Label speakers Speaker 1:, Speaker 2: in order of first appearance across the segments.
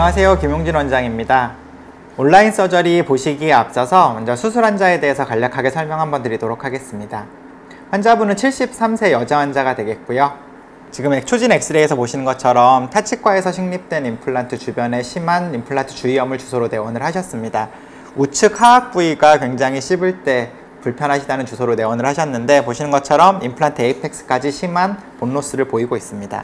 Speaker 1: 안녕하세요. 김용진 원장입니다. 온라인 서저리 보시기에 앞서서 먼저 수술 환자에 대해서 간략하게 설명 한번 드리도록 하겠습니다. 환자분은 73세 여자 환자가 되겠고요. 지금 초진 엑스레이에서 보시는 것처럼 타치과에서 식립된 임플란트 주변에 심한 임플란트 주위염을 주소로 내원을 하셨습니다. 우측 하악 부위가 굉장히 씹을 때 불편하시다는 주소로 내원을 하셨는데, 보시는 것처럼 임플란트 에이펙스까지 심한 본로스를 보이고 있습니다.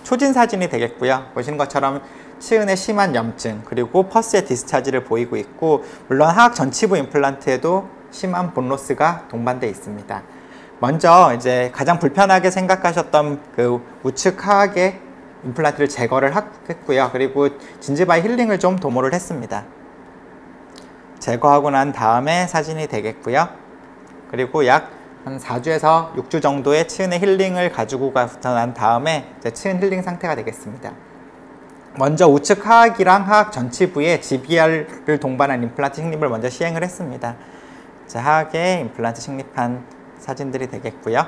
Speaker 1: 초진 사진이 되겠고요. 보시는 것처럼 치은에 심한 염증, 그리고 퍼스의 디스차지를 보이고 있고, 물론 하악 전치부 임플란트에도 심한 본로스가 동반되어 있습니다. 먼저 이제 가장 불편하게 생각하셨던 그 우측 하악의 임플란트를 제거를 했고요. 그리고 진지바이 힐링을 좀 도모를 했습니다. 제거하고 난 다음에 사진이 되겠고요. 그리고 약 한 4주에서 6주 정도의 치은의 힐링을 가지고 가서 난 다음에 이제 치은 힐링 상태가 되겠습니다. 먼저 우측 하악이랑 하악 전치부에 GBR을 동반한 임플란트 식립을 먼저 시행을 했습니다. 자, 하악에 임플란트 식립한 사진들이 되겠고요.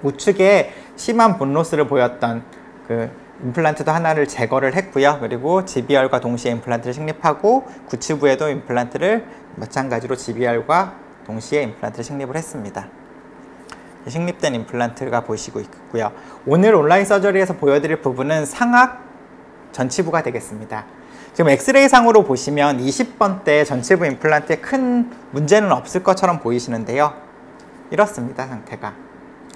Speaker 1: 우측에 심한 본로스를 보였던 그 임플란트도 하나를 제거를 했고요. 그리고 GBR과 동시에 임플란트를 식립하고, 구치부에도 임플란트를 마찬가지로 GBR과 동시에 임플란트를 식립을 했습니다. 식립된 임플란트가 보시고 있고요. 오늘 온라인 서저리에서 보여드릴 부분은 상악 전치부가 되겠습니다. 지금 엑스레이 상으로 보시면 20번대 전치부 임플란트에 큰 문제는 없을 것처럼 보이시는데요. 이렇습니다, 상태가.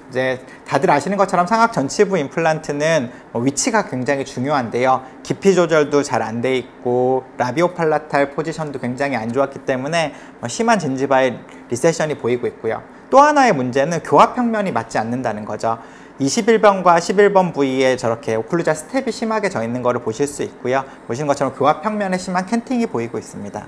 Speaker 1: 이제 다들 아시는 것처럼 상악 전치부 임플란트는 위치가 굉장히 중요한데요. 깊이 조절도 잘 안 돼 있고, 라비오팔라탈 포지션도 굉장히 안 좋았기 때문에 심한 진지바의 리세션이 보이고 있고요. 또 하나의 문제는 교합 평면이 맞지 않는다는 거죠. 21번과 11번 부위에 저렇게 오클루자 스텝이 심하게 져 있는 것을 보실 수 있고요. 보시는 것처럼 교합 평면에 심한 캔팅이 보이고 있습니다.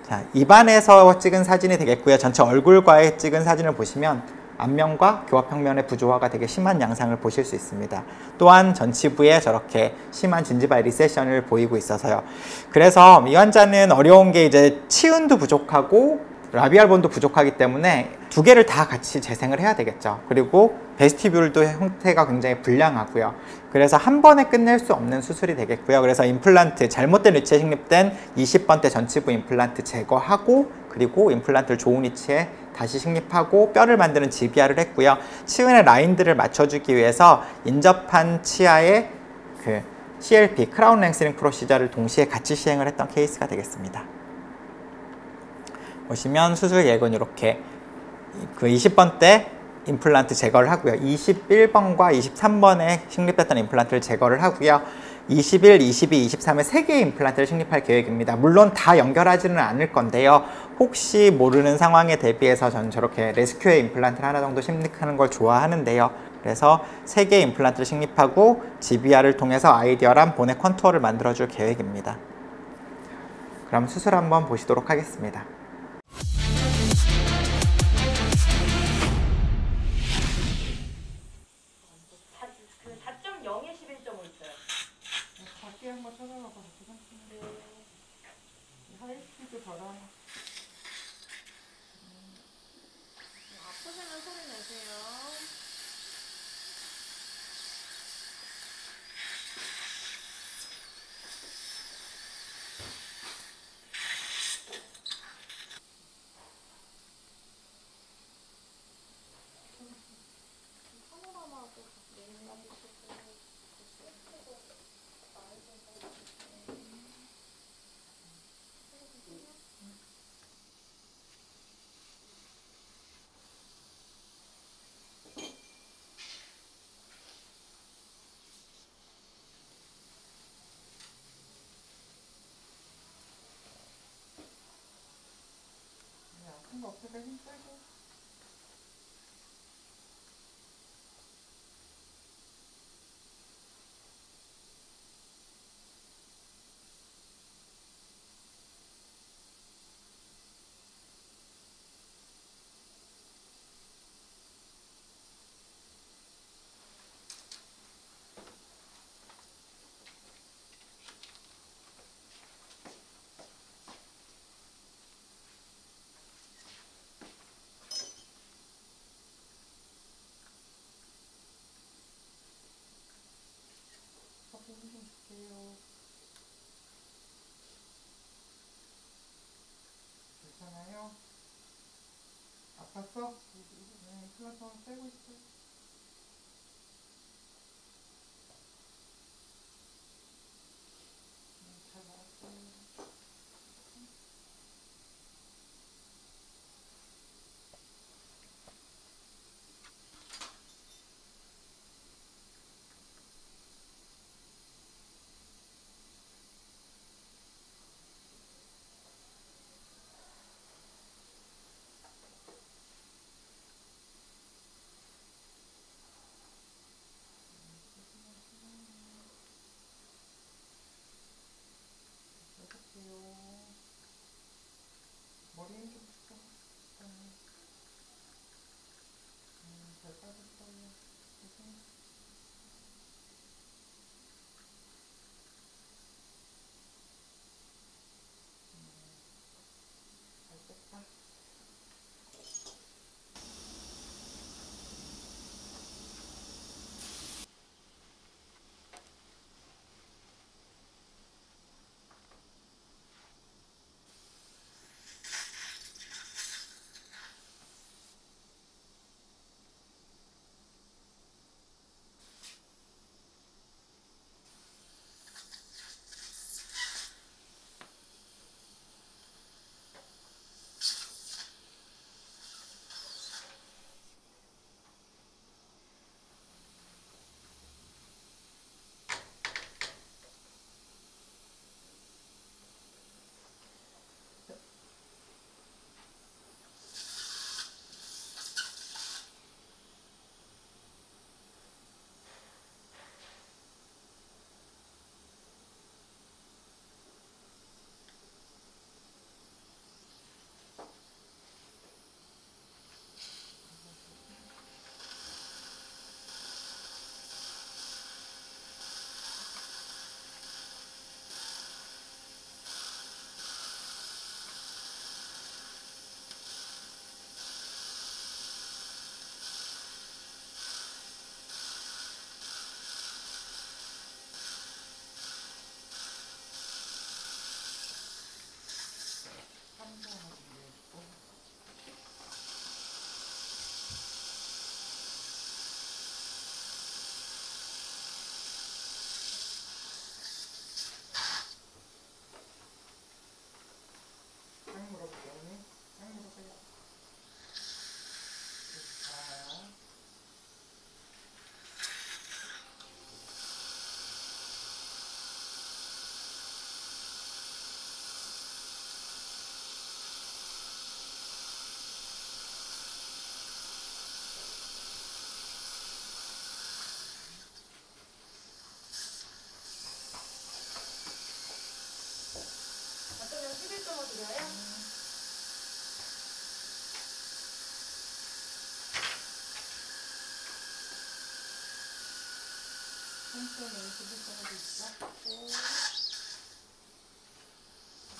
Speaker 1: 자, 입안에서 찍은 사진이 되겠고요. 전체 얼굴과의 찍은 사진을 보시면 안면과 교합 평면의 부조화가 되게 심한 양상을 보실 수 있습니다. 또한 전치부에 저렇게 심한 진지바이 리세션을 보이고 있어서요. 그래서 이 환자는 어려운 게 이제 치은도 부족하고 라비알 본도 부족하기 때문에 두 개를 다 같이 재생을 해야 되겠죠. 그리고 베스티뷸르도 형태가 굉장히 불량하고요. 그래서 한 번에 끝낼 수 없는 수술이 되겠고요. 그래서 임플란트, 잘못된 위치에 식립된 20번대 전치부 임플란트 제거하고, 그리고 임플란트를 좋은 위치에 다시 식립하고 뼈를 만드는 GBR을 했고요. 치은의 라인들을 맞춰주기 위해서 인접한 치아의 그 CLP, 크라운 랭스링 프로시저를 동시에 같이 시행을 했던 케이스가 되겠습니다. 보시면 수술 예고는 이렇게 그 20번대 임플란트 제거를 하고요. 21번과 23번에 식립됐던 임플란트를 제거를 하고요. 21, 22, 23에 3개의 임플란트를 식립할 계획입니다. 물론 다 연결하지는 않을 건데요. 혹시 모르는 상황에 대비해서 저는 저렇게 레스큐의 임플란트를 하나 정도 식립하는 걸 좋아하는데요. 그래서 3개의 임플란트를 식립하고 GBR을 통해서 아이디얼한 본의 컨투어를 만들어줄 계획입니다. 그럼 수술 한번 보시도록 하겠습니다.
Speaker 2: 한번 찾아봐봐. 하이스피드 바람.
Speaker 3: 아프시면 소리 내세요. 파노라마도
Speaker 2: 아픈 거 없으니까 힘 빼고. 괜찮아요? 아팠어? 네, 플라톤 떼고 있어. 잘 나왔어요. 해볼게요. 머리 힘 좀 풀어. 잘 빠졌어요. 고생. 잘 뺐다. 짱 물어볼게요. 짱 물어봐요. 자.
Speaker 3: 어쩌면 11점을 드려요?
Speaker 2: 한점에 11점도 있어.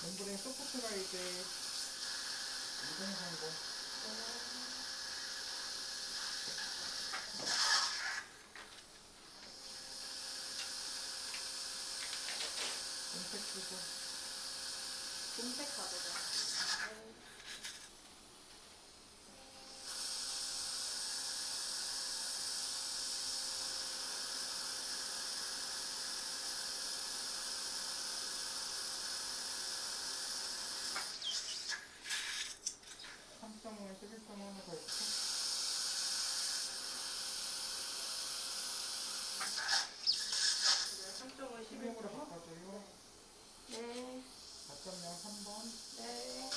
Speaker 2: 멤브레인 소프트 가이드 2030. 임팩트도
Speaker 3: 금색 카드가.
Speaker 2: 삼점에 11점 하나 더 있어.
Speaker 3: 그래, 3점을
Speaker 2: 11으로
Speaker 3: 11점.
Speaker 2: 바꿔줘요.
Speaker 3: 네.
Speaker 2: 4.0 3번.
Speaker 3: 네.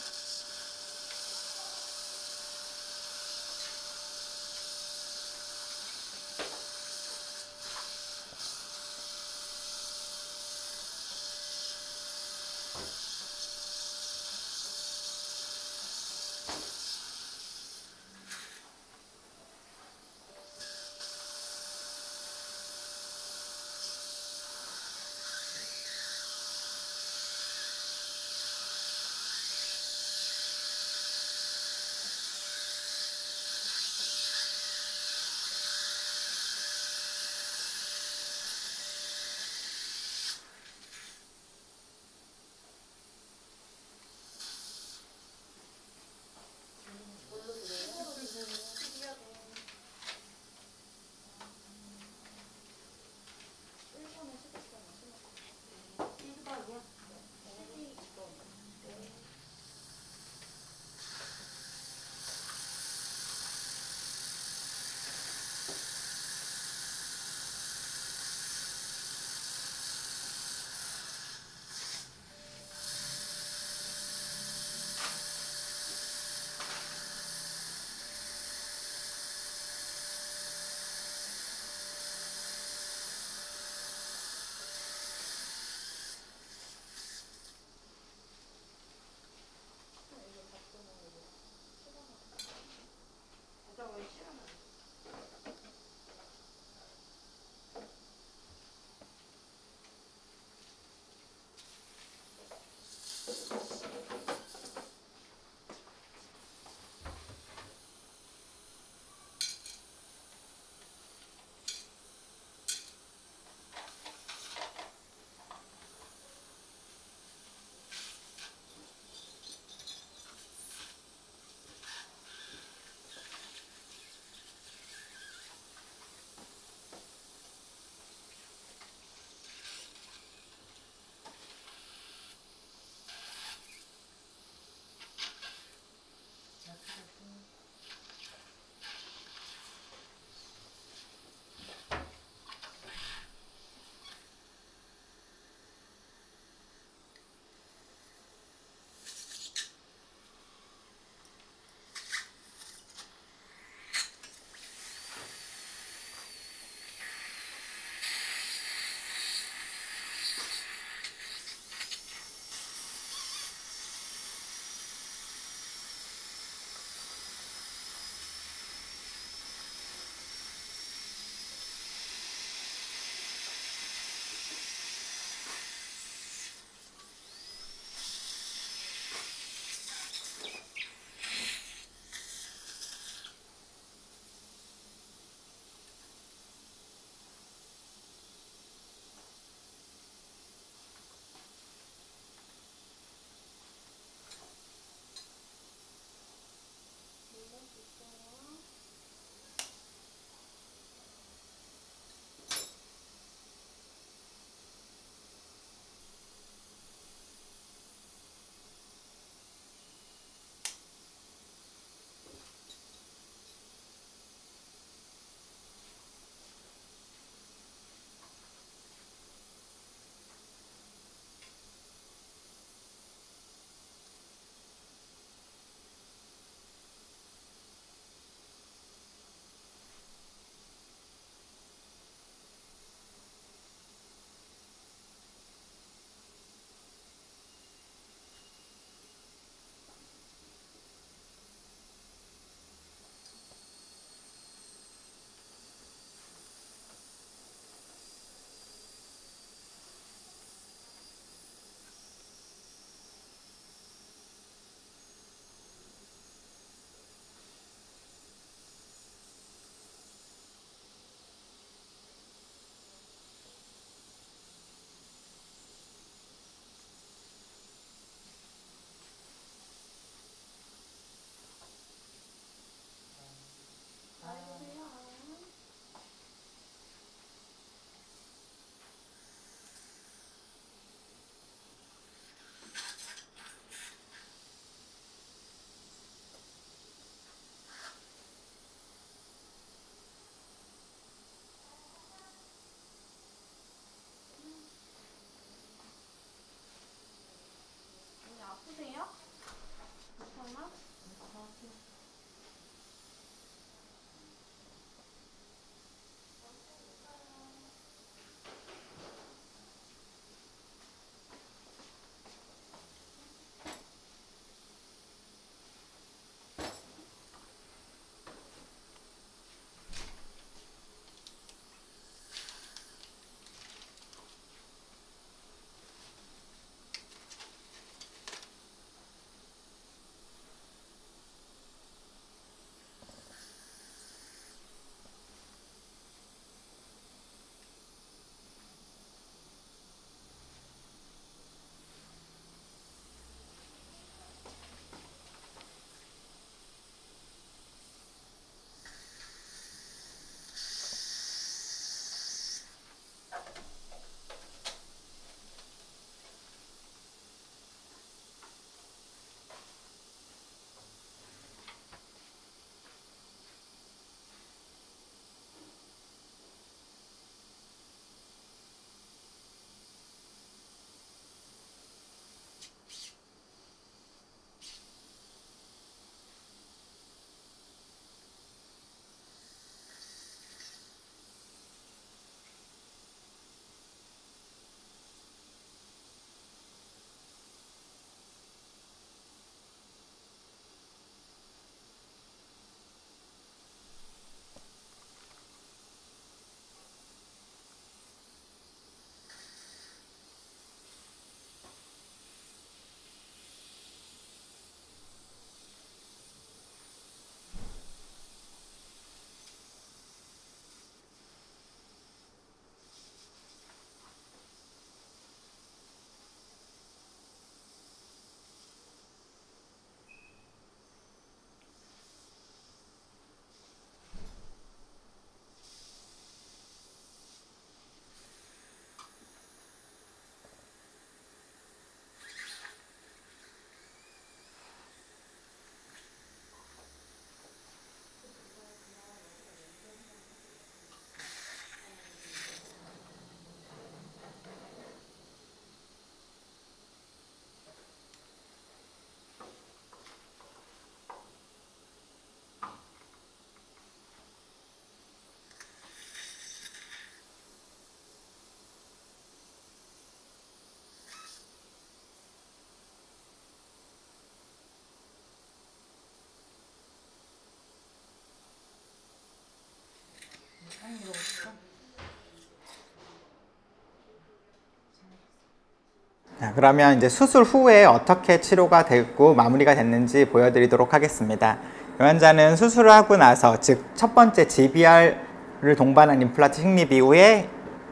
Speaker 1: 자, 그러면 이제 수술 후에 어떻게 치료가 되고 마무리가 됐는지 보여드리도록 하겠습니다. 이 환자는 수술을 하고 나서, 즉 첫 번째 GBR을 동반한 임플란트 식립 이후에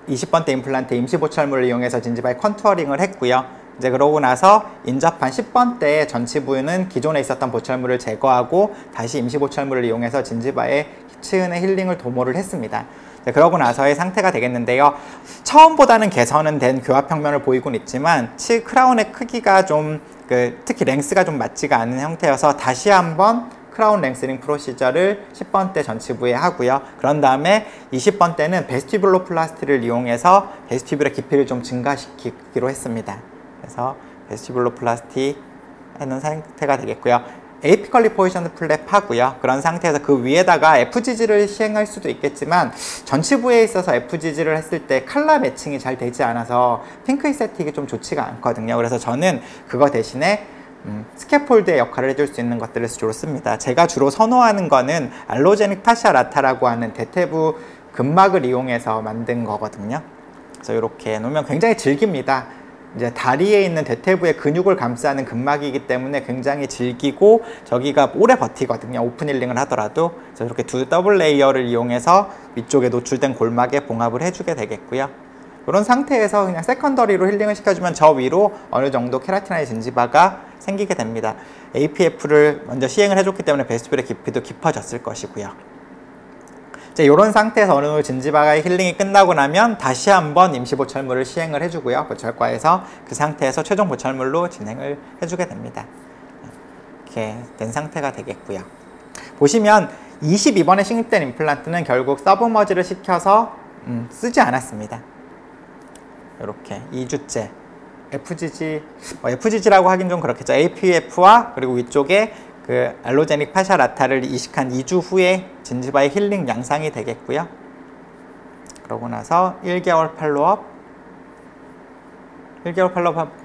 Speaker 1: 20번대 임플란트 임시보철물을 이용해서 진지바에 컨투어링을 했고요. 이제 그러고 나서 인접한 10번대 전치 부위는 기존에 있었던 보철물을 제거하고 다시 임시보철물을 이용해서 진지바의 치은의 힐링을 도모를 했습니다. 그러고 나서의 상태가 되겠는데요. 처음보다는 개선은 된 교합평면을 보이곤 있지만 크라운의 크기가 좀 특히 랭스가 좀 맞지가 않은 형태여서 다시 한번 크라운 랭스링 프로시저를 10번대 전치부에 하고요. 그런 다음에 20번대는 베스티뷸로플라스티를 이용해서 베스티뷸의 깊이를 좀 증가시키기로 했습니다. 그래서 베스티뷸로플라스티 하는 상태가 되겠고요. 에이피컬리 포지션드 플랩 하고요. 그런 상태에서 그 위에다가 FGG를 시행할 수도 있겠지만 전치부에 있어서 FGG를 했을 때 컬러 매칭이 잘 되지 않아서 핑크 에스테틱이 좀 좋지가 않거든요. 그래서 저는 그거 대신에 스캐폴드의 역할을 해줄 수 있는 것들을 주로 씁니다. 제가 주로 선호하는 거는 알로제닉 파시아 라타라고 하는 대퇴부 근막을 이용해서 만든 거거든요. 그래서 이렇게 놓으면 굉장히 질깁니다. 이제 다리에 있는 대퇴부의 근육을 감싸는 근막이기 때문에 굉장히 질기고 저기가 오래 버티거든요. 오픈 힐링을 하더라도. 그래서 이렇게 두 더블 레이어를 이용해서 위쪽에 노출된 골막에 봉합을 해주게 되겠고요. 이런 상태에서 그냥 세컨더리로 힐링을 시켜주면 저 위로 어느 정도 케라티나의 진지바가 생기게 됩니다. APF를 먼저 시행을 해줬기 때문에 베스티뷸의 깊이도 깊어졌을 것이고요. 이런 상태에서 어느 정도 진지바의 힐링이 끝나고 나면 다시 한번 임시보철물을 시행을 해주고요. 보철과에서 그 상태에서 최종 보철물로 진행을 해주게 됩니다. 이렇게 된 상태가 되겠고요. 보시면 22번에 식립된 임플란트는 결국 서브머지를 시켜서 쓰지 않았습니다. 이렇게 2주째 FGG라고 하긴 좀 그렇겠죠. APF와 그리고 위쪽에 그 알로제닉 파샤 라타를 이식한 2주 후에 진지바의 힐링 양상이 되겠고요. 그러고 나서 1개월 팔로업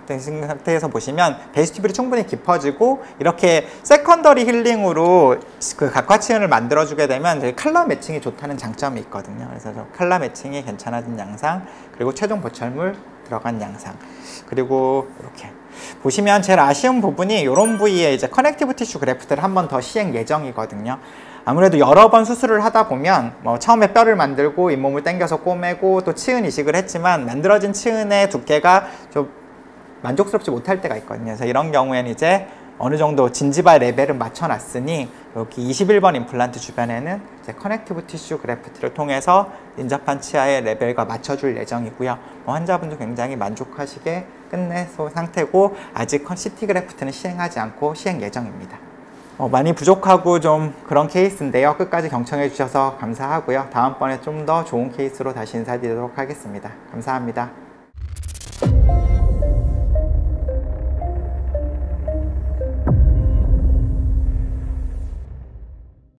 Speaker 1: 되신 상태에서 보시면 베스티뷸이 충분히 깊어지고 이렇게 세컨더리 힐링으로 그 각화치은을 만들어주게 되면 컬러 매칭이 좋다는 장점이 있거든요. 그래서 컬러 매칭이 괜찮아진 양상, 그리고 최종 보철물 들어간 양상, 그리고 이렇게 보시면 제일 아쉬운 부분이 이런 부위에 이제 커넥티브 티슈 그래프트를 한 번 더 시행 예정이거든요. 아무래도 여러 번 수술을 하다 보면 처음에 뼈를 만들고 잇몸을 당겨서 꼬매고 또 치은 이식을 했지만 만들어진 치은의 두께가 좀 만족스럽지 못할 때가 있거든요. 그래서 이런 경우에는 이제 어느 정도 진지바 레벨을 맞춰놨으니 여기 21번 임플란트 주변에는 이제 커넥티브 티슈 그래프트를 통해서 인접한 치아의 레벨과 맞춰줄 예정이고요. 환자분도 굉장히 만족하시게 끝낸 상태고 아직 CT 그래프트는 시행하지 않고 시행 예정입니다. 많이 부족하고 좀 그런 케이스인데요. 끝까지 경청해 주셔서 감사하고요. 다음번에 좀 더 좋은 케이스로 다시 인사드리도록 하겠습니다. 감사합니다.